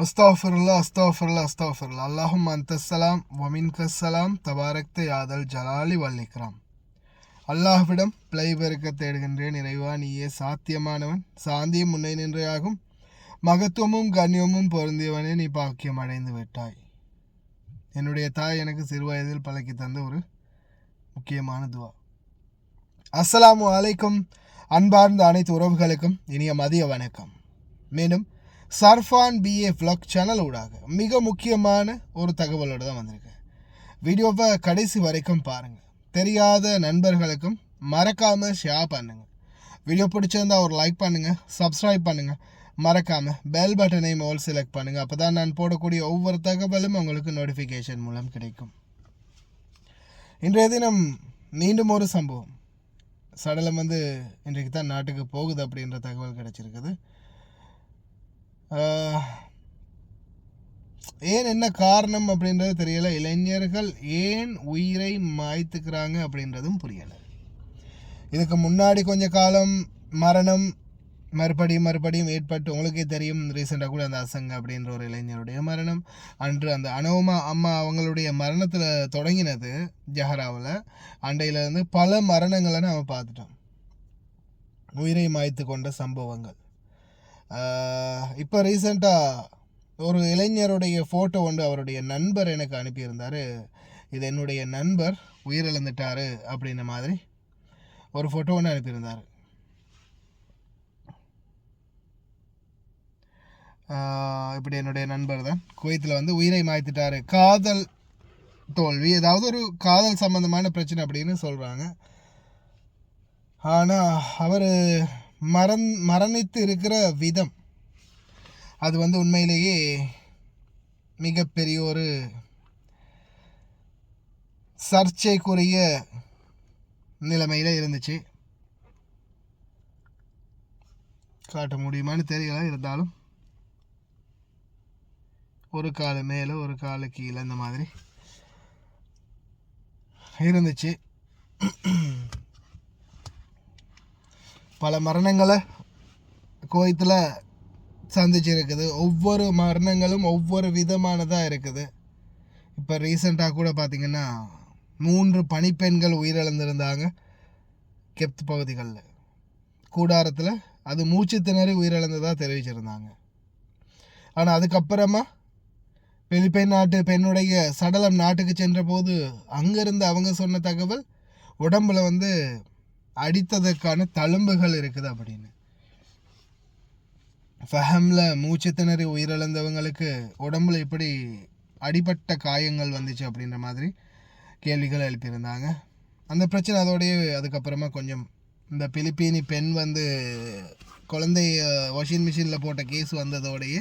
அஸ்தாஃபிருல்லா அஸ்தாஃபிருல்லா அஸ்தாஃபிருல்லா அல்லாஹும் அந்தஸ்ஸலாம் வமின்கஸ்ஸலாம் தபாரக்த யாதல் ஜலாலி வல்லிக்ராம். அல்லாஹ்விடம் பிழை பெருக்க தேடுகின்றேன். இறைவா, நீயே சாத்தியமானவன், சாந்தியும் முன்னை நின்றையாகும், மகத்துவமும் கண்ணியமும் பொருந்தியவனே, நீ பாக்கியம் அடைந்து விட்டாய். என்னுடைய தாய் எனக்கு சிறு வயதில் பழக்கி தந்த ஒரு முக்கியமான துவா. அஸ்ஸலாமு அலைக்கும். அன்பார்ந்த அனைத்து உறவுகளுக்கும் இனிய மதிய வணக்கம். மீண்டும் சர்ஃபான் பிஏ vlog சேனல் ஊடாக மிக முக்கியமான ஒரு தகவலோடு தான் வந்திருக்கேன். வீடியோவை கடைசி வரைக்கும் பாருங்கள். தெரியாத நண்பர்களுக்கும் மறக்காமல் ஷேர் பண்ணுங்கள். வீடியோ பிடிச்சிருந்தா ஒரு லைக் பண்ணுங்கள், சப்ஸ்கிரைப் பண்ணுங்கள், மறக்காமல் பெல் பட்டனையும் ஆல் செலக்ட் பண்ணுங்கள். அப்போ தான் நான் போடக்கூடிய ஒவ்வொரு தகவலும் உங்களுக்கு நோட்டிஃபிகேஷன் மூலம் கிடைக்கும். இன்றைய தினம் மீண்டும் ஒரு சம்பவம். சடலம் இன்றைக்கு தான் நாட்டுக்கு போகுது அப்படின்ற தகவல் கிடைச்சிருக்குது. ஏன் என்ன காரணம் அப்படின்றது தெரியல. இளைஞர்கள் ஏன் உயிரை மாய்த்துக்கிறாங்க அப்படின்றதும் புரியலை. இதுக்கு முன்னாடி கொஞ்ச காலம் மரணம் மறுபடியும் ஏற்பட்டு உங்களுக்கே தெரியும். ரீசெண்டாக கூட அந்த அசங்க அப்படின்ற ஒரு இளைஞருடைய மரணம், அன்று அந்த அனோமா அம்மா அவங்களுடைய மரணத்தில் தொடங்கினது ஜஹராவில். அண்டையிலேருந்து பல மரணங்களை நம்ம பார்த்துட்டோம், உயிரை மாய்த்து கொண்ட சம்பவங்கள். இப்போ ரீசெண்டாக ஒரு இளைஞருடைய ஃபோட்டோ அவருடைய நண்பர் எனக்கு அனுப்பியிருந்தார். இது என்னுடைய நண்பர் உயிரிழந்துட்டார் அப்படின்ற மாதிரி ஒரு ஃபோட்டோ அனுப்பியிருந்தார். இப்படி என்னுடைய நண்பர் தான் குவைத்தில் உயிரை மாய்த்துட்டார். காதல் தோல்வி, ஏதாவது ஒரு காதல் சம்பந்தமான பிரச்சனை அப்படின்னு சொல்கிறாங்க. ஆனால் அவர் மரணித்து இருக்கிற விதம் அது உண்மையிலேயே மிகப்பெரிய ஒரு சர்ச்சைக்குரிய நிலைமையில் இருந்துச்சு. காட்ட முடியுமான்னு தெரியல, இருந்தாலும் ஒரு காலு மேலே ஒரு காலு கீழே இந்த மாதிரி இருந்துச்சு. பல மரணங்களை குவைத்தில் சந்திச்சிருக்குது. ஒவ்வொரு மரணங்களும் ஒவ்வொரு விதமானதாக இருக்குது. இப்போ ரீசெண்டாக கூட பார்த்திங்கன்னா 3 பணிப்பெண்கள் உயிரிழந்திருந்தாங்க கெப்த் பகுதிகளில். கூடாரத்தில் அது மூச்சு திணறி உயிரிழந்ததாக தெரிவிச்சிருந்தாங்க. ஆனால் அதுக்கப்புறமா பிலிப்பைன் நாட்டு பெண்ணுடைய சடலம் நாட்டுக்கு சென்ற போது அங்கேருந்து அவங்க சொன்ன தகவல், உடம்புல அடித்ததற்கான தழும்புகள் இருக்குது அப்படின்னு. ஃபஹமில் மூச்சு திணறி உயிரிழந்தவங்களுக்கு உடம்புல இப்படி அடிபட்ட காயங்கள் வந்துச்சு அப்படின்ற மாதிரி கேள்விகள் எழுப்பியிருந்தாங்க. அந்த பிரச்சனை அதோடையே அதுக்கப்புறமா கொஞ்சம் இந்த பிலிப்பீனி பெண் குழந்தைய வாஷிங் மிஷினில் போட்ட கேஸ் வந்ததோடையே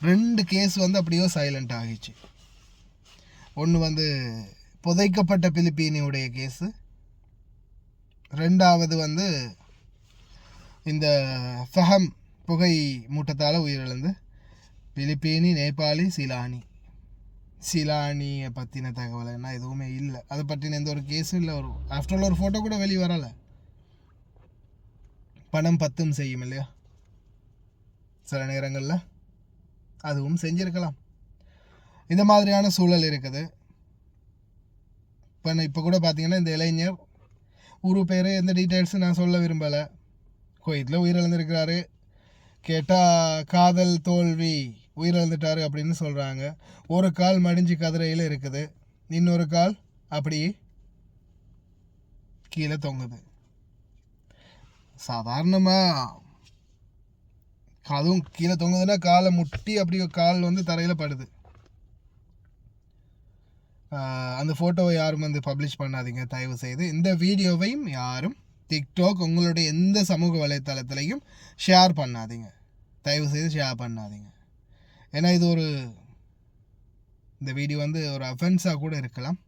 2 கேஸ் அப்படியோ சைலண்ட் ஆகிச்சு. ஒன்று புதைக்கப்பட்ட பிலிப்பீனியுடைய கேஸு, 2வது இந்த ஃபஹம் புகை மூட்டத்தால் உயிரிழந்து பிலிப்பீனி, நேபாளி, சிலானியை பற்றின தகவல் என்ன எதுவுமே இல்லை. அதை பற்றின எந்த ஒரு கேஸும் இல்லை. ஆஃப்டர் ஒரு ஃபோட்டோ கூட வெளியே வரலை. பணம் பத்தும் செய்யும் இல்லையா, சில நேரங்களில் அதுவும் செஞ்சுருக்கலாம். இந்த மாதிரியான சூழல் இருக்குது. இப்போ கூட பார்த்தீங்கன்னா இந்த இளைஞர் ஊரு பேர் எந்த டீட்டெயில்ஸும் நான் சொல்ல விரும்பலை. குவைத்தில் உயிரிழந்திருக்கிறாரு. கேட்டால் காதல் தோல்வி உயிரிழந்துட்டார் அப்படின்னு சொல்கிறாங்க. ஒரு கால் மடிஞ்சு கதிரையில் இருக்குது, இன்னொரு கால் அப்படியே கீழே தொங்குது. சாதாரணமாக அதுவும் கீழே தொங்குதுன்னா காலை முட்டி அப்படியே கால் தரையில் படுது. அந்த ஃபோட்டோவை யாரும் பப்ளிஷ் பண்ணாதீங்க தயவு செய்து. இந்த வீடியோவையும் யாரும் டிக்டாக் உங்களுடைய எந்த சமூக வலைத்தளத்திலையும் ஷேர் பண்ணாதீங்க, தயவு செய்து ஷேர் பண்ணாதீங்க. ஏன்னா இது இந்த வீடியோ ஒரு அஃபென்ஸாக கூட இருக்கலாம்.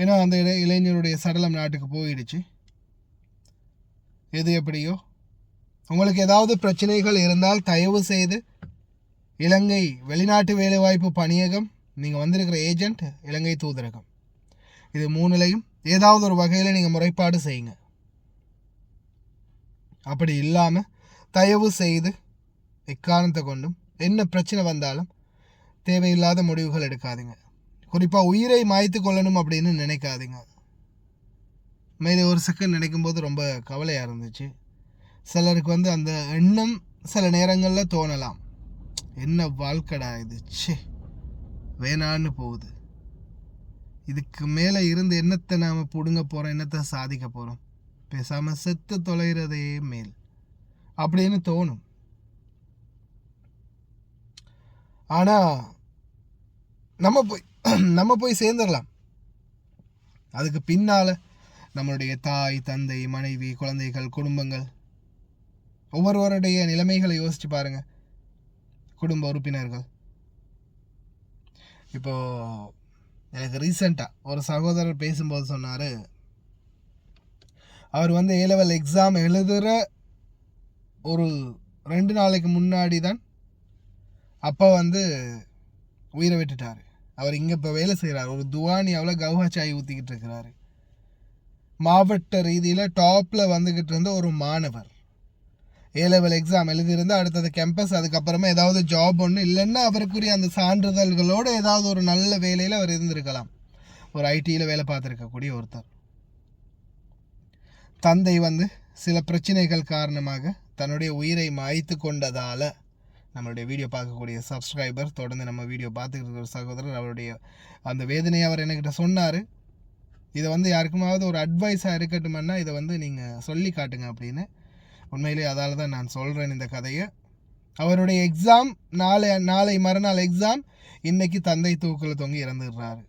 ஏன்னா அந்த இளைஞருடைய சடலம் நாட்டுக்கு போயிடுச்சு. எது எப்படியோ, உங்களுக்கு ஏதாவது பிரச்சனைகள் இருந்தால் தயவு செய்து இலங்கை வெளிநாட்டு வேலைவாய்ப்பு பணியகம், நீங்கள் வந்திருக்கிற ஏஜெண்ட், இலங்கை தூதரகம், இது 3லையும் ஏதாவது ஒரு வகையில் நீங்கள் முறைப்பாடு செய்யுங்க. அப்படி இல்லாமல் தயவு செய்து எக்காரணத்தை கொண்டும் என்ன பிரச்சனை வந்தாலும் தேவையில்லாத முடிவுகள் எடுக்காதீங்க. குறிப்பாக உயிரை மாய்த்து கொள்ளணும் அப்படின்னு நினைக்காதீங்க. மேலே ஒரு செகண்ட் நினைக்கும் போது ரொம்ப கவலையாக இருந்துச்சு. சிலருக்கு அந்த எண்ணம் சில நேரங்களில் தோணலாம், என்ன வாழ்க்கடா இது, ச்சே வேணான்னு போகுது, இதுக்கு மேலே இருந்து என்னத்தை நாம் பிடுங்க போகிறோம், என்னத்தை சாதிக்க போகிறோம், பேசாமல் செத்து தொலைகிறதே மேல் அப்படின்னு தோணும். ஆனால் நம்ம போய் சேர்ந்துடலாம். அதுக்கு பின்னால் நம்மளுடைய தாய், தந்தை, மனைவி, குழந்தைகள், குடும்பங்கள், ஒவ்வொருவருடைய நிலைமைகளை யோசிச்சு பாருங்க. குடும்ப உறுப்பினர்கள். இப்போ எனக்கு ரீசெண்டாக ஒரு சகோதரர் பேசும்போது சொன்னார், அவர் A-level எக்ஸாம் எழுதுகிற ஒரு 2 நாளைக்கு முன்னாடி தான் அப்பா உயிரை விட்டுட்டார். அவர் இங்கே இப்போ வேலை செய்கிறார், ஒரு துவானியாவில் கவுஹா சாய் ஊற்றிக்கிட்டு இருக்கிறாரு. மாவட்ட ரீதியில் டாப்பில் வந்துக்கிட்டு இருந்த ஒரு மாணவர் A-level எக்ஸாம் எழுதியிருந்து அடுத்தது கேம்பஸ், அதுக்கப்புறமா ஏதாவது ஜாப் ஒன்று, இல்லைன்னா அவருக்குரிய அந்த சான்றிதழ்களோடு ஏதாவது ஒரு நல்ல வேலையில் அவர் இருந்திருக்கலாம். ஒரு ஐடியில் வேலை பார்த்துருக்கக்கூடிய ஒருத்தர். தந்தை சில பிரச்சனைகள் காரணமாக தன்னுடைய உயிரை மாய்த்து கொண்டதால் நம்மளுடைய வீடியோ பார்க்கக்கூடிய சப்ஸ்கிரைபர், தொடர்ந்து நம்ம வீடியோ பார்த்துக்கிட்டு இருக்கிற சகோதரர், அவருடைய அந்த வேதனையை அவர் என்கிட்ட சொன்னார். இதை யாருக்குமாவது ஒரு அட்வைஸாக இருக்கட்டுமென்னா இதை நீங்கள் சொல்லி காட்டுங்க அப்படின்னு. உண்மையிலே அதால் தான் நான் சொல்கிறேன் இந்த கதையை. அவருடைய எக்ஸாம் நாளை மறுநாள் எக்ஸாம், இன்றைக்கி தந்தை தூக்கில் தொங்கி இறந்துடுறாரு.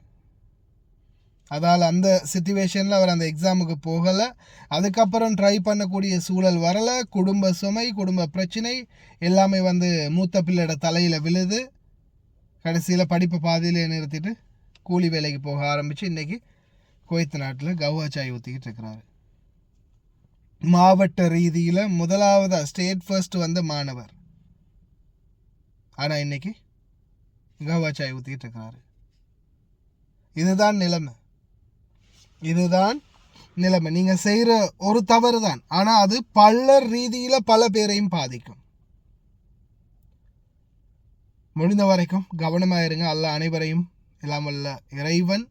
அதால் அந்த சிச்சுவேஷனில் அவர் அந்த எக்ஸாமுக்கு போகலை. அதுக்கப்புறம் ட்ரை பண்ணக்கூடிய சூழல் வரலை. குடும்ப சுமை, குடும்ப பிரச்சனை எல்லாமே மூத்த பிள்ளையோட தலையில் விழுது. கடைசியில் படிப்பை பாதியிலே நிறுத்திட்டு கூலி வேலைக்கு போக ஆரம்பித்து இன்றைக்கி குவைத் நாட்டில் கவுஹா சாய் ஊற்றிக்கிட்டு இருக்கிறாரு. மாவட்ட ரீதியில் முதலாவதாக ஸ்டேட் ஃபர்ஸ்ட் மாணவர். ஆனால் இன்னைக்கு கவுஹா சாய் ஊற்றிக்கிட்டு இருக்கிறாரு. இதுதான் நிலைமை. நீங்கள் செய்கிற ஒரு தவறு தான், ஆனால் அது பலர் ரீதியில் பல பேரையும் பாதிக்கும். முடிந்த வரைக்கும் கவனமாக இருங்க. அல்லாஹ் அனைவரையும் எல்லாம் வல்ல இறைவன்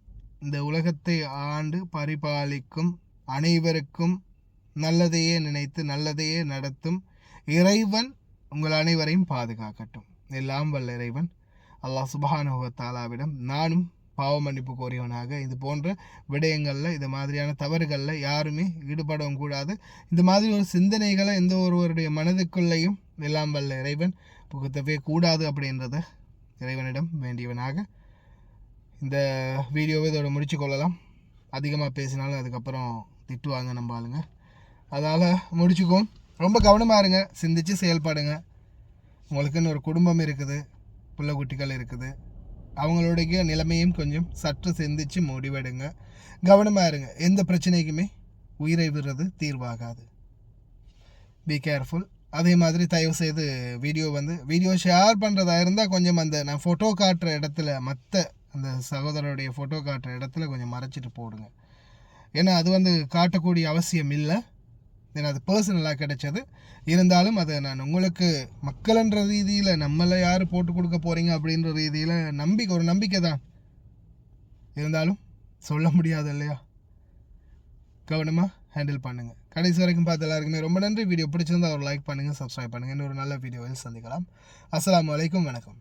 இந்த உலகத்தை ஆண்டு பரிபாலிக்கும், அனைவருக்கும் நல்லதையே நினைத்து நல்லதையே நடத்தும் இறைவன் உங்கள் அனைவரையும் பாதுகாக்கட்டும். எல்லாம் வல்ல இறைவன் அல்லாஹ் சுப்ஹானஹு வ தஆலாவிடம் நானும் பாவ மன்னிப்பு கோரியவனாக இது போன்ற விடயங்களில், இது மாதிரியான தவறுகளில் யாருமே ஈடுபடவும் கூடாது. இந்த மாதிரி ஒரு சிந்தனைகளை எந்த ஒருவருடைய மனதுக்குள்ளேயும் எல்லாம் வல்ல இறைவன் புகுத்தவே கூடாது அப்படின்றத இறைவனிடம் வேண்டியவனாக இந்த வீடியோவை இதோட முடிச்சு கொள்ளலாம். அதிகமாக பேசினாலும் அதுக்கப்புறம் திட்டுவாங்க நம்ம ஆளுங்க. அதனால் முடிச்சுக்கோம். ரொம்ப கவனமாக இருங்க, சிந்தித்து செயல்படுங்க. உங்களுக்குன்னு ஒரு குடும்பம் இருக்குது, பிள்ளை குட்டிகள் இருக்குது, அவங்களுடைய நிலைமையும் கொஞ்சம் சற்று சிந்தித்து முடிவெடுங்க. கவனமாக இருங்க. எந்த பிரச்சனைக்குமே உயிரை விடுறது தீர்வாகாது. Be careful. அதே மாதிரி தயவு செய்து வீடியோ ஷேர் பண்ணுறதா இருந்தால் கொஞ்சம் நான் ஃபோட்டோ காட்டுற இடத்துல, மற்ற அந்த சகோதரருடைய ஃபோட்டோ காட்டுற இடத்துல கொஞ்சம் மறைச்சிட்டு போடுங்க. ஏன்னா அது காட்டக்கூடிய அவசியம் இல்லை. ஏன்னா அது பர்சனலாக கிடைச்சது. இருந்தாலும் அதை நான் உங்களுக்கு மக்கள்ன்ற ரீதியில், நம்மளை யார் போட்டு கொடுக்க போகிறீங்க அப்படின்ற ரீதியில் ஒரு நம்பிக்கை தான். இருந்தாலும் சொல்ல முடியாது இல்லையா? கவனமாக ஹேண்டில் பண்ணுங்கள். கடைசி வரைக்கும் பார்த்து எல்லாருக்குமே ரொம்ப நன்றி. வீடியோ பிடிச்சிருந்தால் ஒரு லைக் பண்ணுங்கள், சப்ஸ்கிரைப் பண்ணுங்கள். இன்னொரு நல்ல வீடியோவில் சந்திக்கலாம். அஸ்ஸலாமு அலைக்கும், வணக்கம்.